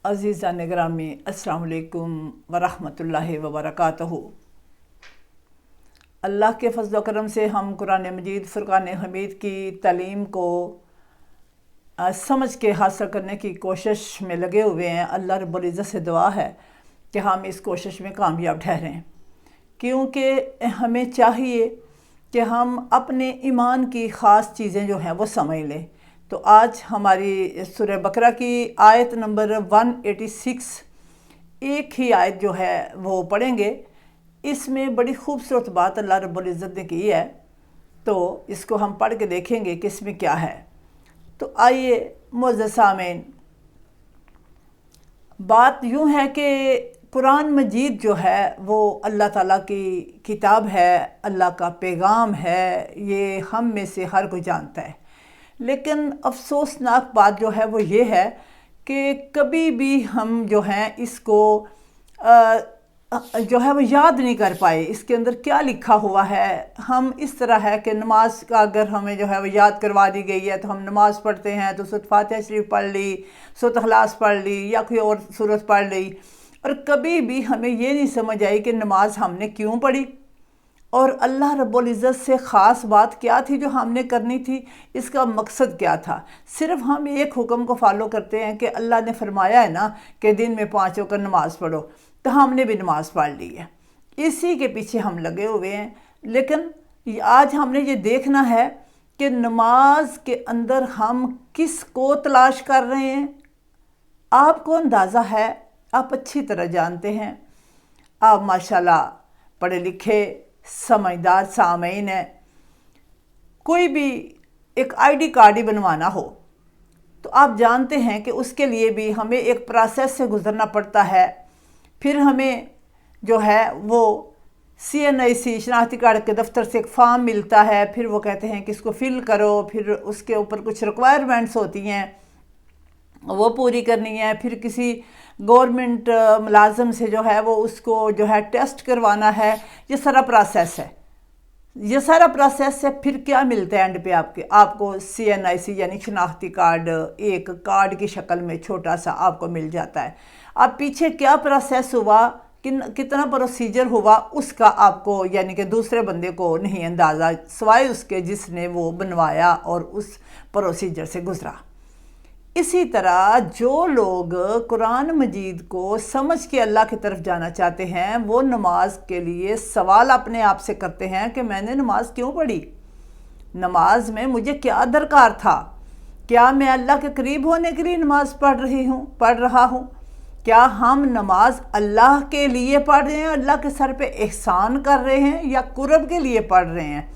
अज़ीज़ान ग्रामी अस्सलाम वालेकुम वरहमतुल्लाहि वबरकातुहू। अल्लाह के फज़ल व करम से हम कुरान मजीद फ़ुरक़ान हमीद की तालीम को समझ के हासिल करने की कोशिश में लगे हुए हैं। अल्लाह रब्बुल इज़्ज़त से दुआ है कि हम इस कोशिश में कामयाब ठहरें, क्योंकि हमें चाहिए कि हम अपने ईमान की ख़ास चीज़ें जो हैं वो समझ लें। तो आज हमारी सूरह बकरा की आयत नंबर 186 एक ही आयत जो है वो पढ़ेंगे। इसमें बड़ी खूबसूरत बात अल्लाह रब्बुल इज़्ज़त ने की है, तो इसको हम पढ़ के देखेंगे कि इसमें क्या है। तो आइए मुअज़्ज़ज़ सामीन, बात यूँ है कि कुरान मजीद जो है वो अल्लाह ताला की किताब है, अल्लाह का पैगाम है, ये हम में से हर कोई जानता है। लेकिन अफसोसनाक बात जो है वो ये है कि कभी भी हम जो हैं इसको जो है वो याद नहीं कर पाए, इसके अंदर क्या लिखा हुआ है। हम इस तरह है कि नमाज का अगर हमें जो है वो याद करवा दी गई है तो हम नमाज़ पढ़ते हैं तो सूरत फातिहा शरीफ पढ़ ली, सूरत इखलास पढ़ ली या कोई और सूरत पढ़ ली, और कभी भी हमें ये नहीं समझ आई कि नमाज हमने क्यों पढ़ी और अल्लाह रब्बुल इज़्ज़त से ख़ास बात क्या थी जो हमने करनी थी, इसका मकसद क्या था। सिर्फ हम एक हुक्म को फॉलो करते हैं कि अल्लाह ने फरमाया है ना कि दिन में 5 वक़्त नमाज़ पढ़ो, तो हमने भी नमाज़ पढ़ ली है, इसी के पीछे हम लगे हुए हैं। लेकिन आज हमने ये देखना है कि नमाज के अंदर हम किस को तलाश कर रहे हैं। आपको अंदाज़ा है, आप अच्छी तरह जानते हैं, आप माशाल्लाह पढ़े लिखे समझदार सामीन है। कोई भी एक आईडी कार्ड ही बनवाना हो तो आप जानते हैं कि उसके लिए भी हमें एक प्रोसेस से गुज़रना पड़ता है। फिर हमें जो है वो CNIC शनाख्ती कार्ड के दफ्तर से एक फॉर्म मिलता है, फिर वो कहते हैं कि इसको फिल करो, फिर उसके ऊपर कुछ रिक्वायरमेंट्स होती हैं वो पूरी करनी है। फिर किसी गवर्नमेंट मुलाजम से जो है वो उसको जो है टेस्ट करवाना है। ये सारा प्रोसेस है, ये सारा प्रोसेस है। फिर क्या मिलता है एंड पे आपको CNIC यानी शनाख्ती कार्ड एक कार्ड की शक्ल में छोटा सा आपको मिल जाता है। अब पीछे क्या प्रोसेस हुआ, कितना प्रोसीजर हुआ, उसका आपको यानी कि दूसरे बंदे को नहीं अंदाज़ा, सिवाय उसके जिसने वो बनवाया और उस प्रोसीजर से गुज़रा। इसी तरह जो लोग कुरान मजीद को समझ के अल्लाह की तरफ जाना चाहते हैं वो नमाज के लिए सवाल अपने आप से करते हैं कि मैंने नमाज क्यों पढ़ी, नमाज में मुझे क्या दरकार था, क्या मैं अल्लाह के करीब होने के लिए नमाज पढ़ रहा हूँ, क्या हम नमाज अल्लाह के लिए पढ़ रहे हैं, अल्लाह के सर पे एहसान कर रहे हैं, या कुर्ब के लिए पढ़ रहे हैं।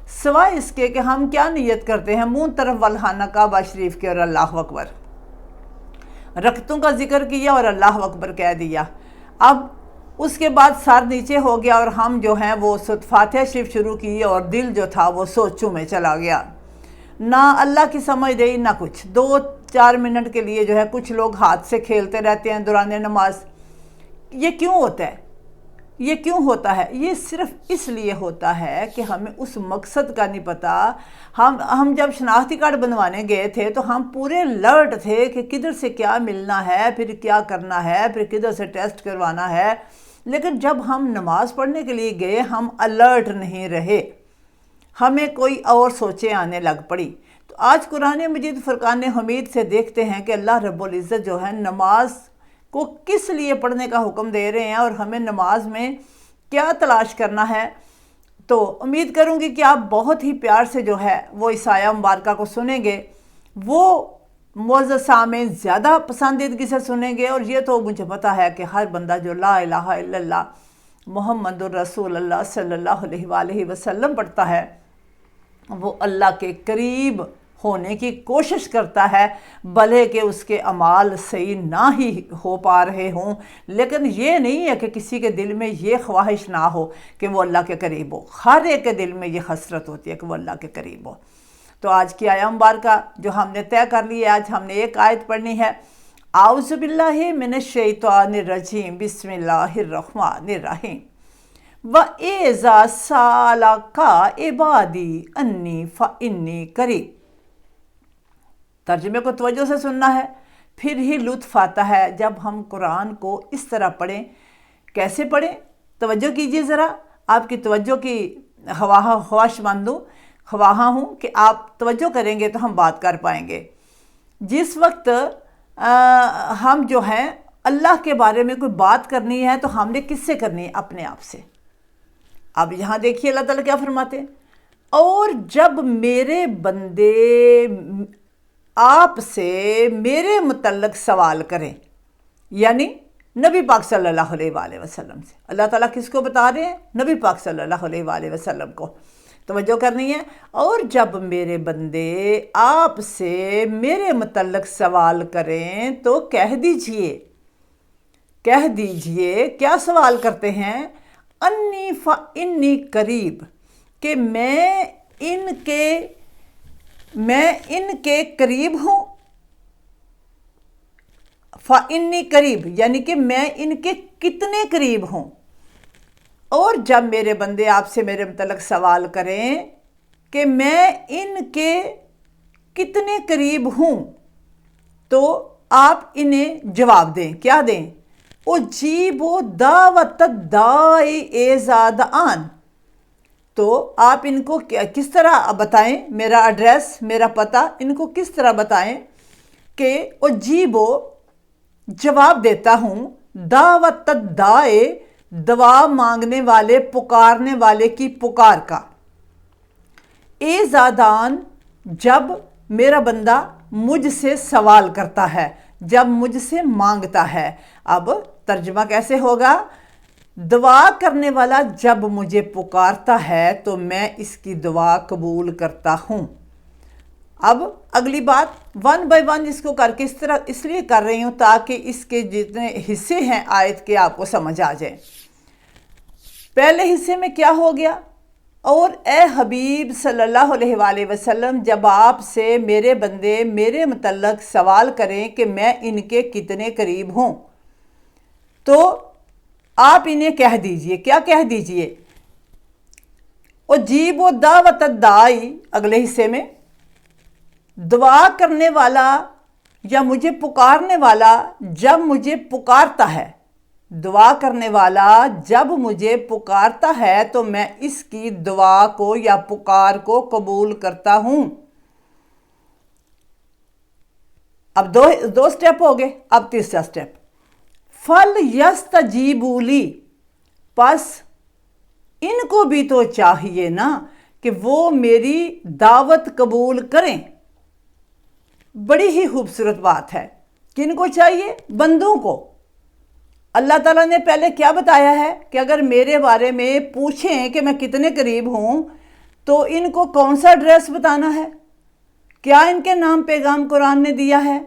सिवाय इसके कि हम क्या नियत करते हैं, मुंह तरफ वल्हाना काबा शरीफ के और अल्लाह अकबर, रकतों का जिक्र किया और अल्लाह अकबर कह दिया। अब उसके बाद सर नीचे हो गया और हम जो हैं वो सूरत फातिहा शरीफ शुरू की और दिल जो था वो सोचों में चला गया, ना अल्लाह की समझ रही ना कुछ। 2-4 मिनट के लिए जो है कुछ लोग हाथ से खेलते रहते हैं दौरान नमाज। ये क्यों होता है, ये क्यों होता है? ये सिर्फ इसलिए होता है कि हमें उस मकसद का नहीं पता। हम जब शनाख्ती कार्ड बनवाने गए थे तो हम पूरे अलर्ट थे कि किधर से क्या मिलना है, फिर क्या करना है, फिर किधर से टेस्ट करवाना है। लेकिन जब हम नमाज़ पढ़ने के लिए गए हम अलर्ट नहीं रहे, हमें कोई और सोचें आने लग पड़ी। तो आज कुरान मजीद फ़ुरक़ान हमीद से देखते हैं कि अल्लाह रब्बुल इज़्ज़त जो है नमाज को किस लिए पढ़ने का हुक्म दे रहे हैं और हमें नमाज में क्या तलाश करना है। तो उम्मीद करूंगी कि आप बहुत ही प्यार से जो है वो इस आया मुबारका को सुनेंगे, वो मुअज़्ज़ज़ सामीन ज़्यादा पसंदीदगी से सुनेंगे। और ये तो मुझे पता है कि हर बंदा जो ला इलाहा इल्लल्लाह मुहम्मदुर रसूलुल्लाह सल्लल्लाहु अलैहि वसल्लम पढ़ता है वो अल्लाह के करीब होने की कोशिश करता है, भले कि उसके अमाल सही ना ही हो पा रहे हों। लेकिन ये नहीं है कि किसी के दिल में ये ख्वाहिश ना हो कि वो अल्लाह के करीब हो। हर एक के दिल में ये हसरत होती है कि वो अल्लाह के करीब हो। तो आज की आया मुबारका जो हमने तय कर ली है, आज हमने एक आयत पढ़नी है, आऊज़ु बिल्लाहि मिनश शैतानिर रजीम बिस्मिल्लाहिर रहमानिर रहीम व एज़ा सालका इबादी अन्नी फ़इन्नी करीब। तर्जुमे को तवज्जो से सुनना है پھر ہی لطف آتا ہے جب ہم قرآن کو اس طرح پڑھیں۔ کیسے پڑھیں؟ توجہ کیجئے ذرا، آپ کی توجہ کی خواہاں ہوں کہ آپ توجہ کریں گے تو ہم بات کر پائیں گے۔ جس وقت ہم جو ہیں اللہ کے بارے میں کوئی بات کرنی ہے تو ہم نے کس سے کرنی ہے؟ اپنے آپ سے۔ اب یہاں دیکھیے اللہ تعالیٰ کیا فرماتے ہیں، اور جب میرے بندے آپ سے میرے متعلق سوال کریں، یعنی نبی پاک صلی اللہ علیہ وآلہ وسلم سے۔ اللہ تعالیٰ کس کو بتا رہے ہیں؟ نبی پاک صلی اللہ علیہ وآلہ وسلم کو توجہ کرنی ہے۔ اور جب میرے بندے آپ سے میرے متعلق سوال کریں تو کہہ دیجئے کیا سوال کرتے ہیں؟ انی قریب، کہ میں ان کے قریب ہوں۔ فَإِنِّي قریب یعنی کہ میں ان کے کتنے قریب ہوں۔ اور جب میرے بندے آپ سے میرے متعلق سوال کریں کہ میں ان کے کتنے قریب ہوں تو آپ انہیں جواب دیں۔ کیا دیں؟ اجیب دعوت الداعی اذا دعان، تو آپ ان کو کس طرح بتائیں؟ میرا ایڈریس، میرا پتہ ان کو کس طرح بتائیں کہ اجیب جواب دیتا ہوں، دعوت الداعی دعا مانگنے والے، پکارنے والے کی پکار کا، اذا دعان جب میرا بندہ مجھ سے سوال کرتا ہے، جب مجھ سے مانگتا ہے۔ اب ترجمہ کیسے ہوگا؟ دعا کرنے والا جب مجھے پکارتا ہے تو میں اس کی دعا قبول کرتا ہوں۔ اب اگلی بات ون بائی ون اس کو کر کے اس لیے کر رہی ہوں تاکہ اس کے جتنے حصے ہیں آیت کے آپ کو سمجھ آ جائیں۔ پہلے حصے میں کیا ہو گیا؟ اور اے حبیب صلی اللہ علیہ وآلہ وسلم، جب آپ سے میرے بندے میرے متعلق سوال کریں کہ میں ان کے کتنے قریب ہوں تو آپ انہیں کہہ دیجئے۔ کیا کہہ دیجئے؟ اجیب دعوت الداعی، اگلے حصے میں دعا کرنے والا یا مجھے پکارنے والا جب مجھے پکارتا ہے، دعا کرنے والا جب مجھے پکارتا ہے تو میں اس کی دعا کو یا پکار کو قبول کرتا ہوں۔ اب دو سٹیپ ہو گئے، اب تیسرا سٹیپ، فَلْيَسْتَجِيبُوا لِي، پس ان کو بھی تو چاہیے نا کہ وہ میری دعوت قبول کریں۔ بڑی ہی خوبصورت بات ہے۔ کن کو چاہیے؟ بندوں کو۔ اللہ تعالیٰ نے پہلے کیا بتایا ہے کہ اگر میرے بارے میں پوچھیں کہ میں کتنے قریب ہوں تو ان کو کون سا ایڈریس بتانا ہے؟ کیا ان کے نام پیغام قرآن نے دیا ہے؟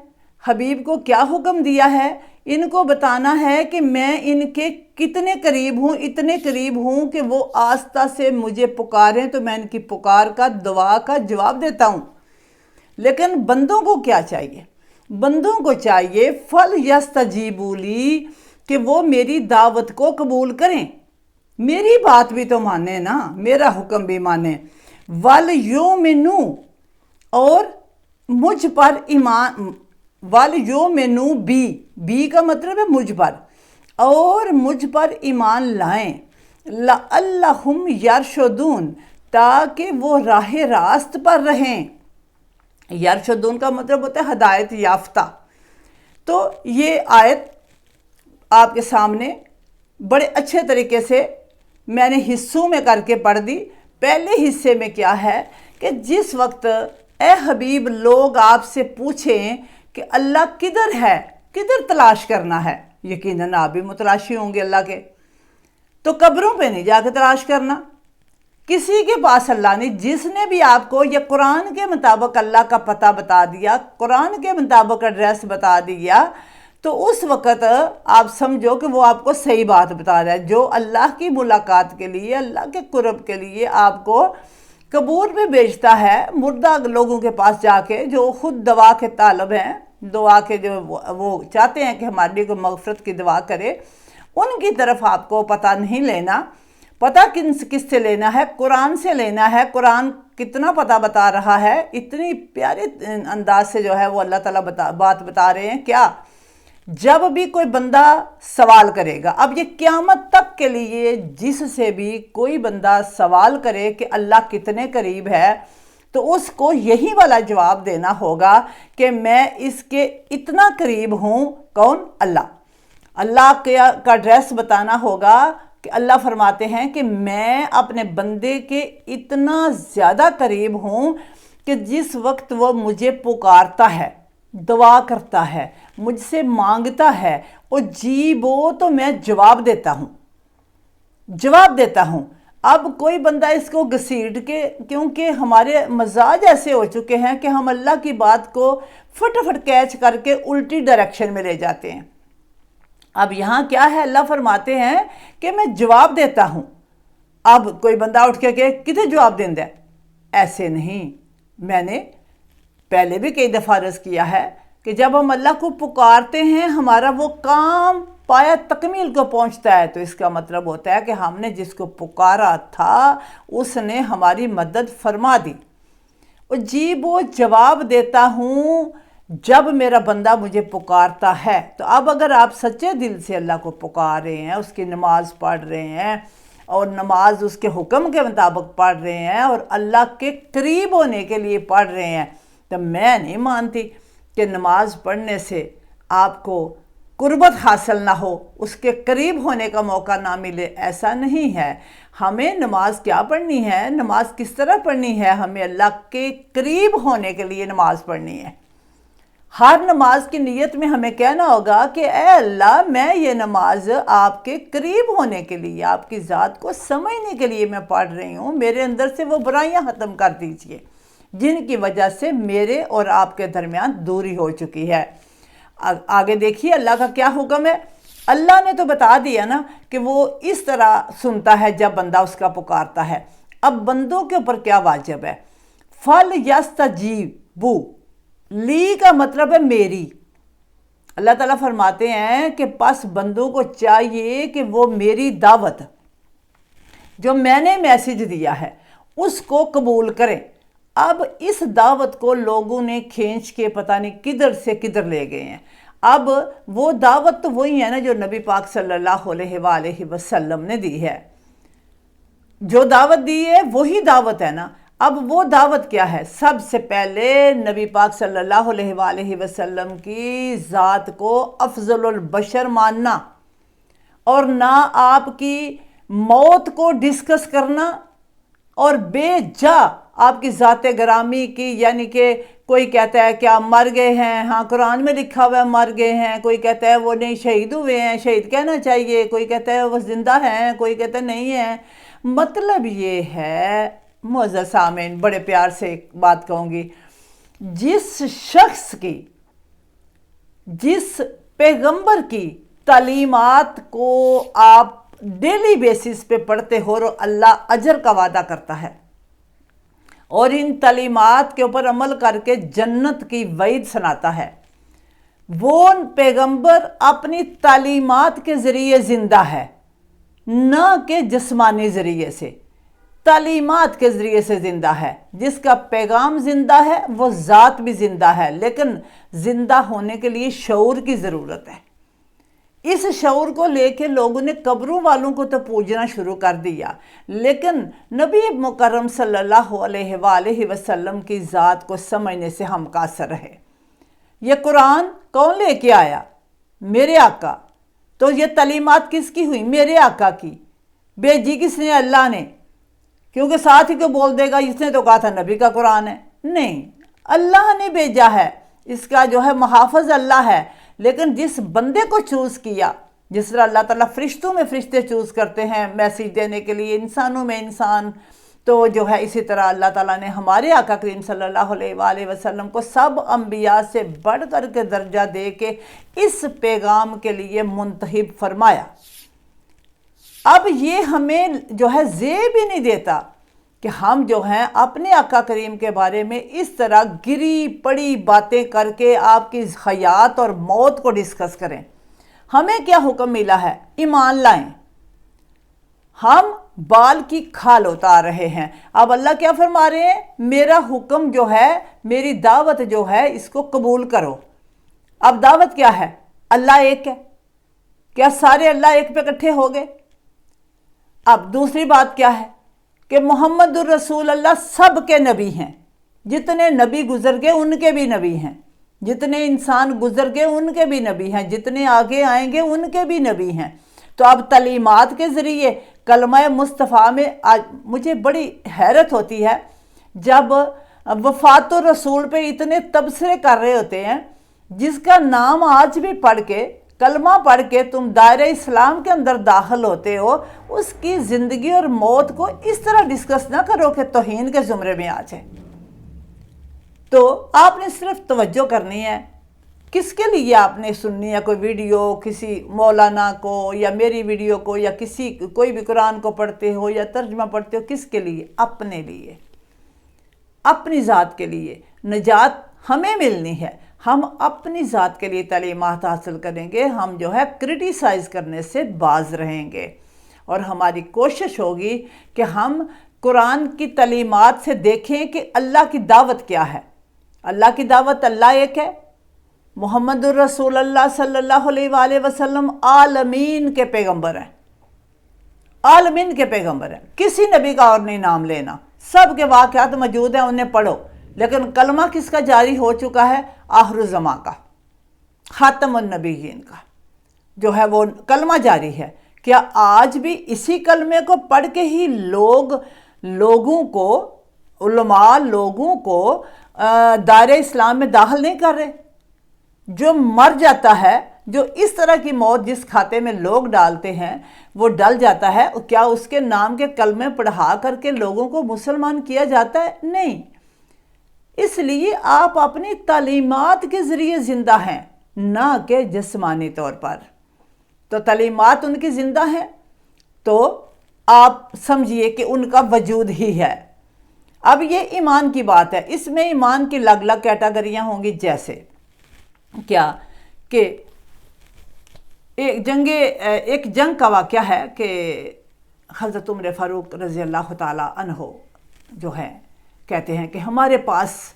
حبیب کو کیا حکم دیا ہے؟ ان کو بتانا ہے کہ میں ان کے کتنے قریب ہوں، اتنے قریب ہوں کہ وہ آستہ سے مجھے پکاریں تو میں ان کی پکار کا، دعا کا جواب دیتا ہوں۔ لیکن بندوں کو کیا چاہیے؟ بندوں کو چاہیے فَلْيَسْتَجِيبُوا لِي، کہ وہ میری دعوت کو قبول کریں، میری بات بھی تو مانیں نا، میرا حکم بھی مانیں۔ وَلْيُؤْمِنُوا، اور مجھ پر ایمان، وَلْيُؤْمِنُوا بی کا مطلب ہے مجھ پر، اور مجھ پر ایمان لائیں، لَعَلَّهُمْ يَرْشُدُونَ، تاکہ وہ راہ راست پر رہیں۔ یرشدون کا مطلب ہوتا ہے ہدایت یافتہ۔ تو یہ آیت آپ کے سامنے بڑے اچھے طریقے سے میں نے حصوں میں کر کے پڑھ دی۔ پہلے حصے میں کیا ہے کہ جس وقت اے حبیب لوگ آپ سے پوچھیں کہ اللہ کدھر ہے، کدھر تلاش کرنا ہے، یقیناً آپ بھی متلاشی ہوں گے اللہ کے، تو قبروں پہ نہیں جا کے تلاش کرنا، کسی کے پاس اللہ نے، جس نے بھی آپ کو یا قرآن کے مطابق اللہ کا پتہ بتا دیا، قرآن کے مطابق ایڈریس بتا دیا، تو اس وقت آپ سمجھو کہ وہ آپ کو صحیح بات بتا رہا ہے۔ جو اللہ کی ملاقات کے لیے، اللہ کے قرب کے لیے آپ کو قبور پہ بھیجتا ہے، مردہ لوگوں کے پاس جا کے جو خود دعا کے طالب ہیں، دعا کے جو وہ چاہتے ہیں کہ ہمارے لیے کوئی مغفرت کی دعا کرے، ان کی طرف آپ کو پتہ نہیں لینا۔ पता किस से लेना है? कुरान से लेना है। कुरान कितना पता बता रहा है, इतनी प्यारे अंदाज से जो है वो अल्लाह ताला बात बता रहे हैं। क्या? जब भी कोई बंदा सवाल करेगा, अब ये क़यामत तक के लिए जिससे भी कोई बंदा सवाल करे कि अल्लाह कितने करीब है, तो उसको यही वाला जवाब देना होगा कि मैं इसके इतना करीब हूँ। कौन? अल्लाह। अल्लाह का एड्रेस बताना होगा कि अल्लाह फरमाते हैं कि मैं अपने बंदे के इतना ज़्यादा करीब हूँ कि जिस वक्त वो मुझे पुकारता है, दुआ करता है, मुझसे मांगता है, और जी वो तो मैं जवाब देता हूँ। अब कोई बंदा इसको घसीट के, क्योंकि हमारे मजाज ऐसे हो चुके हैं कि हम अल्लाह की बात को फटाफट कैच करके उल्टी डायरेक्शन में ले जाते हैं। अब यहाँ क्या है? अल्लाह फरमाते हैं कि मैं जवाब देता हूँ। अब कोई बंदा उठ के कहे कितने जवाब देंदा है? ऐसे नहीं। मैंने पहले भी कई दफ़ा अर्ज़ किया है कि जब हम अल्लाह को पुकारते हैं, हमारा वो काम पाया तकमील को पहुंचता है, तो इसका मतलब होता है कि हमने जिसको पुकारा था उसने हमारी मदद फरमा दी। और जी वो जवाब देता हूँ जब मेरा बंदा मुझे पुकारता है। तो अब अगर आप सच्चे दिल से अल्लाह को पुकार रहे हैं, उसकी नमाज पढ़ रहे हैं और नमाज उसके हुक्म के मुताबिक पढ़ रहे हैं और अल्लाह के करीब होने के लिए पढ़ रहे हैं, तो मैं नहीं मानती कि नमाज पढ़ने से आपको कुर्बत हासिल ना हो, उसके करीब होने का मौका ना मिले। ऐसा नहीं है। हमें नमाज क्या पढ़नी है, नमाज किस तरह पढ़नी है? हमें अल्लाह के करीब होने के लिए नमाज पढ़नी है। हर नमाज की नीयत में हमें कहना होगा कि ए अल्लाह, मैं ये नमाज आपके करीब होने के लिए, आपकी ज़ात को समझने के लिए मैं पढ़ रही हूँ। मेरे अंदर से वो बुराइयाँ ख़त्म कर दीजिए जिनकी वजह से मेरे और आपके दरमियान दूरी हो चुकी है। आगे देखिए अल्लाह का क्या हुक्म है। अल्लाह ने तो बता दिया ना कि वो इस तरह सुनता है जब बंदा उसका पुकारता है। अब बंदों के ऊपर क्या वाजिब है? फल यस्तजीबू, ली का मतलब है मेरी। अल्लाह ताला फरमाते हैं कि बस बंदों को चाहिए कि वो मेरी दावत, जो मैंने मैसेज दिया है, उसको कबूल करें। अब इस दावत को लोगों ने खींच के पता नहीं किधर से किधर ले गए हैं। अब वो दावत तो वही है ना जो नबी पाक सल्लल्लाहु अलैहि वसल्लम ने दी है। जो दावत दी है वही दावत है ना। अब वो दावत क्या है? सबसे पहले नबी पाक सल्लल्लाहु अलैहि वसल्लम की ज़ात को अफजलुल बशर मानना, और ना आपकी मौत को डिस्कस करना, और बेजा आपकी ज़ाते ग्रामी की, यानी कि कोई कहता है क्या मर गए हैं, हाँ कुरान में लिखा हुआ है मर गए हैं, कोई कहता है वो नहीं शहीद हुए हैं, शहीद कहना चाहिए, कोई कहता है वो ज़िंदा हैं, कोई कहता है नहीं है। मतलब ये है, मुअज़्ज़ज़ सामीन, बड़े प्यार से एक बात कहूँगी, जिस शख्स की, जिस पैगंबर की तालीमात को आप डेली बेसिस पे पढ़ते हो और अल्लाह अजर का वादा करता है, और इन तालीमात के ऊपर अमल करके जन्नत की वईद सुनाता है, वो पैगंबर अपनी तालीमात के ज़रिए ज़िंदा है, ना कि जिस्मानी ज़रिए से। तालीमात के ज़रिए से ज़िंदा है। जिसका पैगाम ज़िंदा है वो ज़ात भी ज़िंदा है, लेकिन ज़िंदा होने के लिए शऊर की ज़रूरत है। इस शऊर को लेके लोगों ने कब्रों वालों को तो पूजना शुरू कर दिया, लेकिन नबी मुकर्रम सल्लल्लाहु अलैहि वसल्लम की ज़ात को समझने से हम कासर रहे। ये कुरान कौन लेके आया? मेरे आका। तो ये तालीमात किसकी हुई? मेरे आका की। भेजी किसने? अल्लाह ने। क्योंकि साथ ही को बोल देगा इसने तो कहा था नबी का कुरान है। नहीं, अल्लाह ने भेजा है। इसका जो है मुहाफ़िज़ अल्लाह है। लेकिन जिस बंदे को चूज़ किया, जिस तरह अल्लाह ताला फरिश्तों में फरिश्ते चूज़ करते हैं मैसेज देने के लिए, इंसानों में इंसान, तो जो है इसी तरह अल्लाह ताला ने हमारे आका करीम सल्लल्लाहु अलैहि वसल्लम को सब अम्बिया से बढ़ कर के दर्जा दे के इस पैगाम के लिए मुंतखब फरमाया। अब ये हमें जो है ज़ेब ही नहीं देता कि हम जो हैं अपने आका करीम के बारे में इस तरह गिरी पड़ी बातें करके आपकी हयात और मौत को डिस्कस करें। हमें क्या हुक्म मिला है? ईमान लाएं। हम बाल की खाल उतार रहे हैं। अब अल्लाह क्या फरमा रहे हैं, मेरा हुक्म जो है, मेरी दावत जो है, इसको कबूल करो। अब दावत क्या है, अल्लाह एक है, क्या सारे अल्लाह एक पे इकट्ठे हो गए? अब दूसरी बात क्या है कि मोहम्मदुर रसूल अल्लाह सब के नबी हैं, जितने नबी गुजर गए उनके भी नबी हैं, जितने इंसान गुजर गए उनके भी नबी हैं, जितने आगे आएंगे उनके भी नबी हैं। तो अब तलीमात के ज़रिए कलमा मुस्तफ़ा में आज मुझे बड़ी हैरत होती है जब वफ़ात रसूल पे इतने तबसरे कर रहे होते हैं, जिसका नाम आज भी पढ़ के, कलमा पढ़ के तुम दायरे इस्लाम के अंदर दाखिल होते हो, उसकी ज़िंदगी और मौत को इस तरह डिस्कस ना करो कि तौहीन के ज़ुमरे में आ जाए। तो आपने सिर्फ तवज्जो करनी है, किसके लिए आपने सुननी है कोई वीडियो, किसी मौलाना को या मेरी वीडियो को, या किसी कोई भी कुरान को पढ़ते हो या तर्जमा पढ़ते हो, किसके लिए? अपने लिए, अपनी ज़ात के लिए। निजात हमें मिलनी है, हम अपनी ज़ात के लिए तालीमात हासिल करेंगे, हम जो है क्रिटिसाइज़ करने से बाज रहेंगे, और हमारी कोशिश होगी कि हम कुरान की तालीमात से देखें कि अल्लाह की दावत क्या है। अल्लाह की दावत, अल्लाह एक है, मुहम्मदुर रसूल अल्लाह सल्लल्लाहु अलैहि वसल्लम आलमीन के पैगंबर हैं, आलमीन के पैगंबर हैं। किसी नबी का और नहीं नाम लेना, सब के वाक़यात मौजूद हैं, उन्हें पढ़ो। लेकिन कलमा किसका जारी हो चुका है? आखिरुज़्ज़मा का, ख़ातमुन नबीयीन का जो है वो कलमा जारी है। क्या आज भी इसी कलमे को पढ़ के ही लोगों को, उलमा लोगों को दायरे इस्लाम में दाखिल नहीं कर रहे? जो मर जाता है, जो इस तरह की मौत जिस खाते में लोग डालते हैं वो डल जाता है, क्या उसके नाम के कलमे पढ़ा करके लोगों को मुसलमान किया जाता है? नहीं। इसलिए आप अपनी तालीमात के ज़रिए ज़िंदा हैं, ना कि जिस्मानी तौर पर। तो तालीमात उनकी ज़िंदा हैं, तो आप समझिए कि उनका वजूद ही है। अब ये ईमान की बात है, इसमें ईमान की अलग अलग कैटेगरियाँ होंगी। जैसे क्या कि एक जंग का वाक़या है कि हज़रत उमर फ़ारूक रज़ी अल्लाह ताला अन्हो जो है कहते हैं कि हमारे पास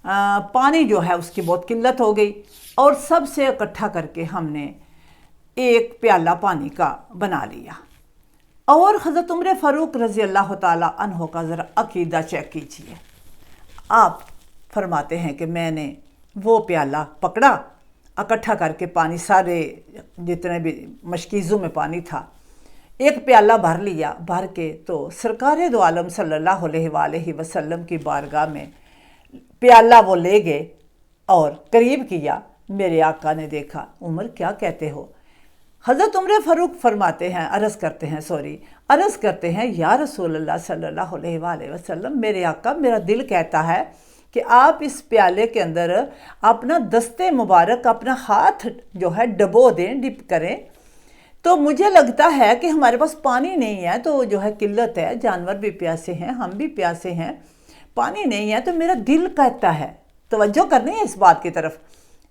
पानी जो है उसकी बहुत किल्लत हो गई, और सबसे इकट्ठा करके हमने एक प्याला पानी का बना लिया। और हज़रत उमर फ़ारूक रज़ी अल्लाह ताला अन्हो का ज़रा अक़ीदा चेक कीजिए। आप फरमाते हैं कि मैंने वो प्याला पकड़ा, इकट्ठा करके पानी, सारे जितने भी मशकीज़ों में पानी था, एक प्याला भर लिया। भर के तो सरकार दो आलम सल्लल्लाहु अलैहि वसल्लम की बारगाह में प्याला वो ले गए और करीब किया। मेरे आका ने देखा, उमर क्या कहते हो? हज़रत उमर फ़ारूक फरमाते हैं, अर्ज़ करते हैं, या रसूल अल्लाह सल्लल्लाहु अलैहि वसल्लम, मेरे आका, मेरा दिल कहता है कि आप इस प्याले के अंदर अपना दस्ते मुबारक, अपना हाथ जो है डबो दें, डिप करें। तो मुझे लगता है कि हमारे पास पानी नहीं है, तो जो है किल्लत है, जानवर भी प्यासे हैं, हम भी प्यासे हैं, पानी नहीं है। तो मेरा दिल कहता है, तवज्जो करनी है इस बात की तरफ,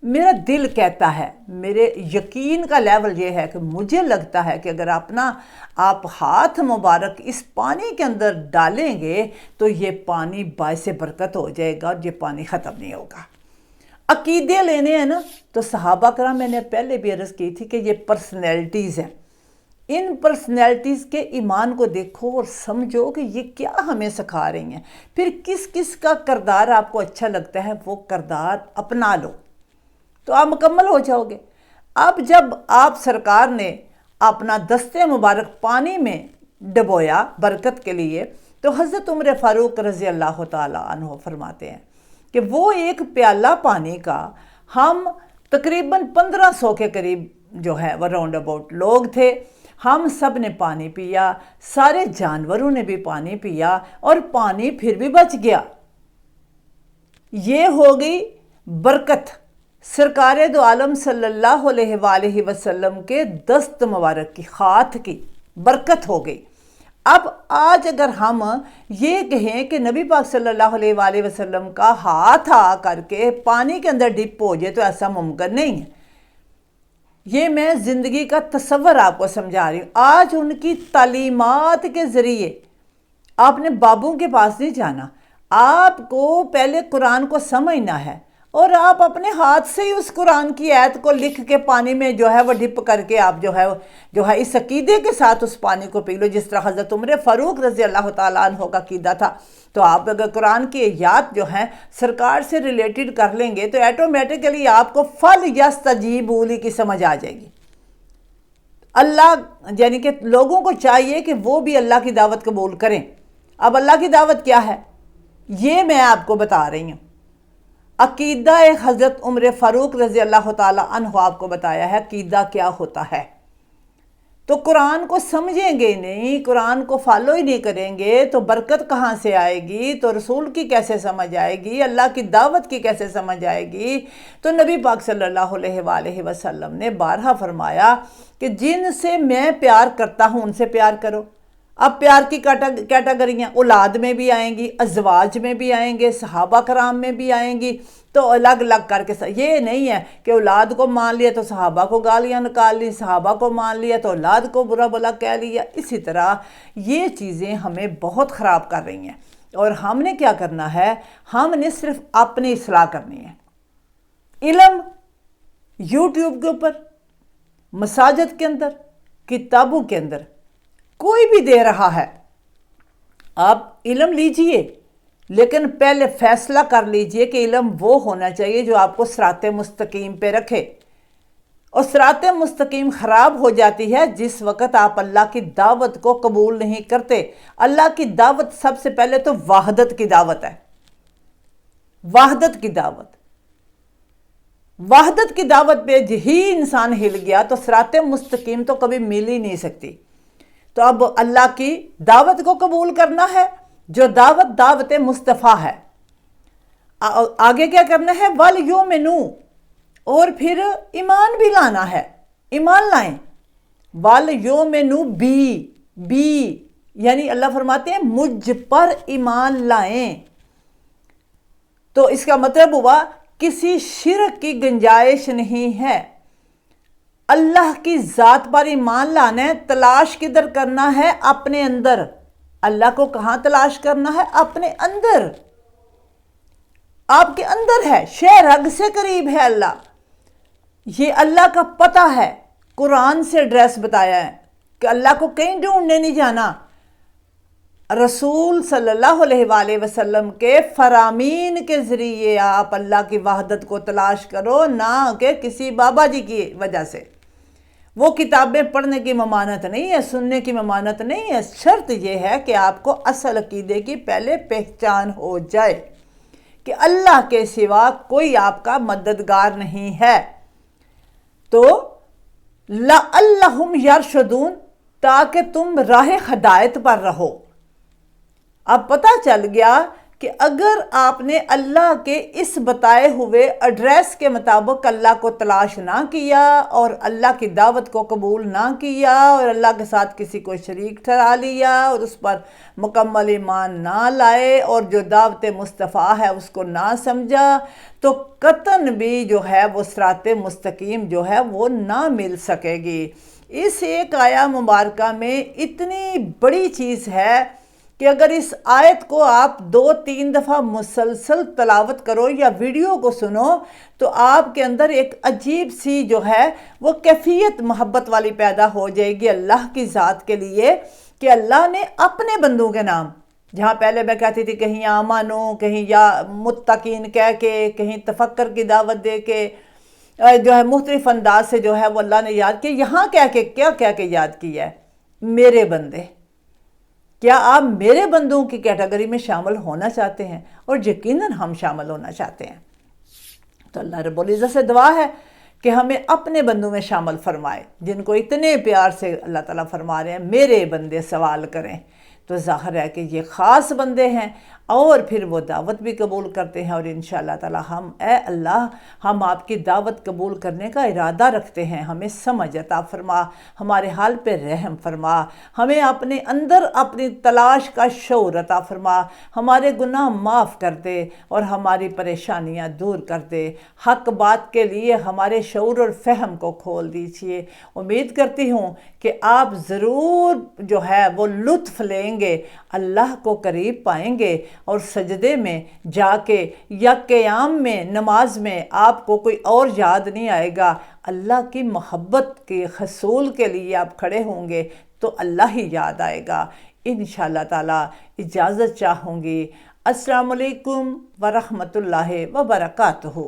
मेरा दिल कहता है, मेरे यकीन का लेवल ये है कि मुझे लगता है कि अगर आप हाथ मुबारक इस पानी के अंदर डालेंगे तो ये पानी बाइसे बरकत हो जाएगा और ये पानी ख़त्म नहीं होगा। अकीदे लेने हैं ना, तो सहाबा कराम, मैंने पहले भी अर्ज़ की थी कि ये पर्सनैलिटीज़ हैं। इन पर्सनैलिटीज़ के ईमान को देखो और समझो कि ये क्या हमें सिखा रही हैं। फिर किस किस का किरदार आपको अच्छा लगता है, वो किरदार अपना लो तो आप मुकम्मल हो जाओगे। अब जब आप सरकार ने अपना दस्ते मुबारक पानी में डबोया बरकत के लिए, तो हज़रत उमर फ़ारूक रज़ी अल्लाह ताला अन्हो फरमाते हैं कि वो एक प्याला पानी का हम तकरीबन 1500 के करीब जो है वो राउंड अबाउट लोग थे, हम सब ने पानी पिया, सारे जानवरों ने भी पानी पिया, और पानी फिर भी बच गया। ये हो गई बरकत, सरकार दो आलम सल्लल्लाहु अलैहि वसल्लम के दस्त मुबारक की, हाथ की बरकत हो गई। अब आज अगर हम ये कहें कि नबी पाक सल्लल्लाहु अलैहि वसल्लम का हाथ आ करके पानी के अंदर डिप हो जाए, तो ऐसा मुमकिन नहीं है। یہ میں زندگی کا تصور آپ کو سمجھا رہی ہوں۔ آج ان کی تعلیمات کے ذریعے آپ نے بابوں کے پاس نہیں جانا، آپ کو پہلے قرآن کو سمجھنا ہے، اور آپ اپنے ہاتھ سے ہی اس قرآن کی آیت کو لکھ کے پانی میں جو ہے وہ ڈپ کر کے آپ جو ہے اس عقیدے کے ساتھ اس پانی کو پی لو، جس طرح حضرت عمر فاروق رضی اللہ تعالیٰ عنہ کا عقیدہ تھا۔ تو آپ اگر قرآن کی آیات جو ہیں سرکار سے ریلیٹڈ کر لیں گے تو ایٹومیٹکلی آپ کو فَلْيَسْتَجِيبُوا لِي کی سمجھ آ جائے گی۔ اللہ یعنی کہ لوگوں کو چاہیے کہ وہ بھی اللہ کی دعوت قبول کریں۔ اب اللہ کی دعوت کیا ہے یہ میں آپ کو بتا رہی ہوں۔ عقیدہ حضرت عمر فاروق رضی اللہ تعالیٰ عنہ آپ کو بتایا ہے عقیدہ کیا ہوتا ہے۔ تو قرآن کو سمجھیں گے نہیں، قرآن کو فالو ہی نہیں کریں گے تو برکت کہاں سے آئے گی؟ تو رسول کی کیسے سمجھ آئے گی؟ اللہ کی دعوت کی کیسے سمجھ آئے گی؟ تو نبی پاک صلی اللہ علیہ وآلہ وسلم نے بارہا فرمایا کہ جن سے میں پیار کرتا ہوں ان سے پیار کرو۔ اب پیار کی کیٹیگریاں اولاد میں بھی آئیں گی، ازواج میں بھی آئیں گے، صحابہ کرام میں بھی آئیں گی، تو الگ الگ کر کے یہ نہیں ہے کہ اولاد کو مان لیا تو صحابہ کو گالیاں نکال لی، صحابہ کو مان لیا تو اولاد کو برا بلا کہہ لیا۔ اسی طرح یہ چیزیں ہمیں بہت خراب کر رہی ہیں، اور ہم نے کیا کرنا ہے؟ ہم نے صرف اپنی اصلاح کرنی ہے۔ علم یوٹیوب کے اوپر، مساجد کے اندر، کتابوں کے اندر کوئی بھی دے رہا ہے، آپ علم لیجئے، لیکن پہلے فیصلہ کر لیجئے کہ علم وہ ہونا چاہیے جو آپ کو صراط مستقیم پہ رکھے۔ اور صراط مستقیم خراب ہو جاتی ہے جس وقت آپ اللہ کی دعوت کو قبول نہیں کرتے۔ اللہ کی دعوت سب سے پہلے تو وحدت کی دعوت ہے، وحدت کی دعوت۔ وحدت کی دعوت پہ ہی انسان ہل گیا تو صراط مستقیم تو کبھی مل ہی نہیں سکتی۔ تو اب اللہ کی دعوت کو قبول کرنا ہے جو دعوت مصطفیٰ ہے۔ آگے کیا کرنا ہے؟ وَلْيُؤْمِنُوا، اور پھر ایمان بھی لانا ہے، ایمان لائیں۔ وَلْيُؤْمِنُوا بی یعنی اللہ فرماتے ہیں مجھ پر ایمان لائیں۔ تو اس کا مطلب ہوا کسی شرک کی گنجائش نہیں ہے۔ اللہ کی ذات پر ایمان لانا ہے، تلاش کدھر کرنا ہے؟ اپنے اندر۔ اللہ کو کہاں تلاش کرنا ہے؟ اپنے اندر، آپ کے اندر ہے، شہ رگ سے قریب ہے اللہ۔ یہ اللہ کا پتہ ہے، قرآن سے ایڈریس بتایا ہے کہ اللہ کو کہیں ڈھونڈنے نہیں جانا۔ رسول صلی اللہ علیہ وآلہ وسلم کے فرامین کے ذریعے آپ اللہ کی وحدت کو تلاش کرو، نہ کہ کسی بابا جی کی وجہ سے۔ وہ کتابیں پڑھنے کی ممانت نہیں ہے، سننے کی ممانت نہیں ہے، شرط یہ ہے کہ آپ کو اصل عقیدے کی پہلے پہچان ہو جائے کہ اللہ کے سوا کوئی آپ کا مددگار نہیں ہے۔ تو لَعَلَّهُمْ يَرْشُدُونَ، تاکہ تم راہ ہدایت پر رہو۔ اب پتہ چل گیا کہ اگر آپ نے اللہ کے اس بتائے ہوئے ایڈریس کے مطابق اللہ کو تلاش نہ کیا اور اللہ کی دعوت کو قبول نہ کیا اور اللہ کے ساتھ کسی کو شریک ٹھہرا لیا اور اس پر مکمل ایمان نہ لائے اور جو دعوت مصطفیٰ ہے اس کو نہ سمجھا، تو قطعاً بھی جو ہے وہ صراط مستقیم جو ہے وہ نہ مل سکے گی۔ اس ایک آیہ مبارکہ میں اتنی بڑی چیز ہے کہ اگر اس آیت کو آپ 2-3 دفعہ مسلسل تلاوت کرو یا ویڈیو کو سنو تو آپ کے اندر ایک عجیب سی جو ہے وہ کیفیت محبت والی پیدا ہو جائے گی اللہ کی ذات کے لیے، کہ اللہ نے اپنے بندوں کے نام، جہاں پہلے میں کہتی تھی کہیں آمانو، کہیں یا متقین کہہ کے، کہیں تفکر کی دعوت دے کے جو ہے مختلف انداز سے جو ہے وہ اللہ نے یاد کیا، یہاں کیا کہہ کے یاد کیا ہے؟ میرے بندے۔ کیا آپ میرے بندوں کی کیٹیگری میں شامل ہونا چاہتے ہیں؟ اور یقیناً ہم شامل ہونا چاہتے ہیں۔ تو اللہ رب العزت سے دعا ہے کہ ہمیں اپنے بندوں میں شامل فرمائے، جن کو اتنے پیار سے اللہ تعالیٰ فرما رہے ہیں میرے بندے سوال کریں۔ تو ظاہر ہے کہ یہ خاص بندے ہیں، اور پھر وہ دعوت بھی قبول کرتے ہیں، اور انشاءاللہ تعالی ہم اے اللہ ہم آپ کی دعوت قبول کرنے کا ارادہ رکھتے ہیں، ہمیں سمجھ عطا فرما، ہمارے حال پہ رحم فرما، ہمیں اپنے اندر اپنی تلاش کا شعور عطا فرما، ہمارے گناہ معاف کر دے اور ہماری پریشانیاں دور کر دے، حق بات کے لیے ہمارے شعور اور فہم کو کھول دیجیے۔ امید کرتی ہوں کہ آپ ضرور جو ہے وہ لطف لیں گے، اللہ کو قریب پائیں گے، اور سجدے میں جا کے یا قیام میں نماز میں آپ کو کوئی اور یاد نہیں آئے گا، اللہ کی محبت کے حصول کے لیے آپ کھڑے ہوں گے تو اللہ ہی یاد آئے گا۔ انشاءاللہ تعالی اجازت چاہوں گی۔ السلام علیکم ورحمۃ اللہ وبرکاتہ۔